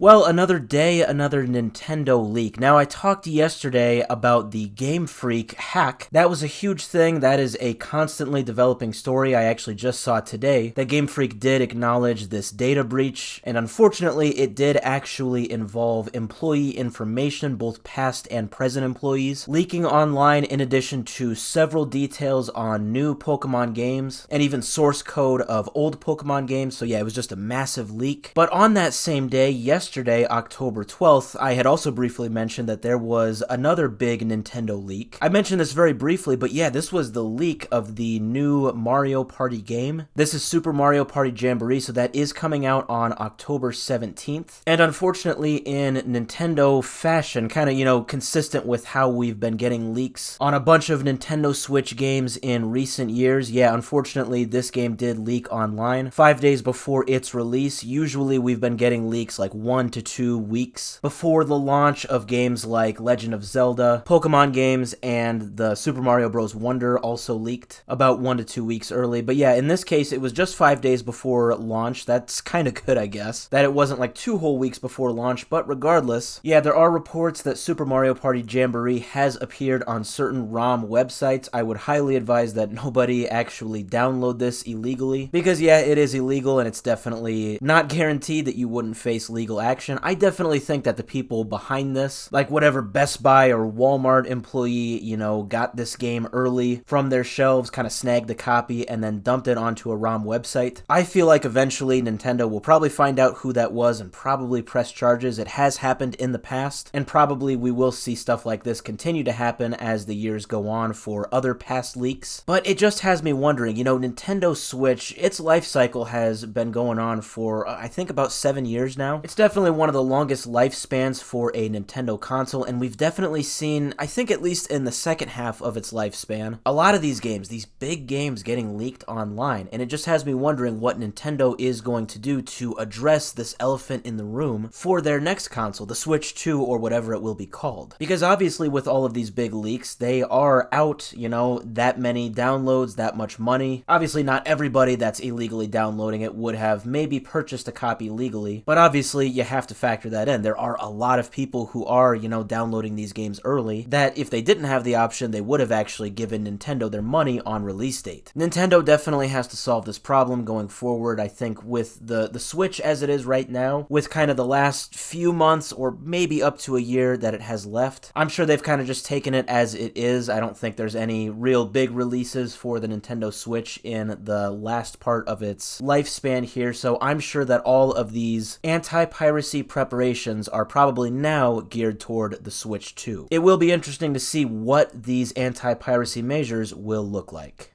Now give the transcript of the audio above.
Well, another day, another Nintendo leak. Now, I talked yesterday about the Game Freak hack. That was a huge thing. That is a constantly developing story. I actually just saw today that Game Freak did acknowledge this data breach, and unfortunately, it did actually involve employee information, both past and present employees, leaking online in addition to several details on new Pokemon games, and even source code of old Pokemon games. So yeah, it was just a massive leak. But on that same day, yesterday, October 12th, I had also briefly mentioned that there was another big Nintendo leak. I mentioned this very briefly, but yeah, this was the leak of the new Mario Party game. This is Super Mario Party Jamboree, so that is coming out on October 17th. And unfortunately, in Nintendo fashion, kind of, consistent with how we've been getting leaks on a bunch of Nintendo Switch games in recent years, yeah, unfortunately, this game did leak online 5 days before its release. Usually, we've been getting leaks like 1 to 2 weeks before the launch of games like Legend of Zelda, Pokemon games, and the Super Mario Bros. Wonder also leaked about 1 to 2 weeks early. But yeah, in this case, it was just 5 days before launch. That's kind of good, I guess, that it wasn't like 2 whole weeks before launch. But regardless, yeah, there are reports that Super Mario Party Jamboree has appeared on certain ROM websites. I would highly advise that nobody actually download this illegally, because yeah, it is illegal, and it's definitely not guaranteed that you wouldn't face legal action. I definitely think that the people behind this, like whatever Best Buy or Walmart employee, got this game early from their shelves, kind of snagged the copy, and then dumped it onto a ROM website. I feel like eventually Nintendo will probably find out who that was and probably press charges. It has happened in the past, and probably we will see stuff like this continue to happen as the years go on for other past leaks. But it just has me wondering, Nintendo Switch, its life cycle has been going on for, I think, about 7 years now. It's definitely one of the longest lifespans for a Nintendo console, and we've definitely seen, I think at least in the second half of its lifespan, a lot of these games, these big games, getting leaked online, and it just has me wondering what Nintendo is going to do to address this elephant in the room for their next console, the Switch 2 or whatever it will be called. Because obviously with all of these big leaks, they are out, that many downloads, that much money. Obviously not everybody that's illegally downloading it would have maybe purchased a copy legally, but obviously you have to factor that in. There are a lot of people who are, downloading these games early that if they didn't have the option, they would have actually given Nintendo their money on release date. Nintendo definitely has to solve this problem going forward. I think with the Switch as it is right now, with kind of the last few months or maybe up to a year that it has left, I'm sure they've kind of just taken it as it is. I don't think there's any real big releases for the Nintendo Switch in the last part of its lifespan here, so I'm sure that all of these anti-piracy preparations are probably now geared toward the Switch 2. It will be interesting to see what these anti-piracy measures will look like.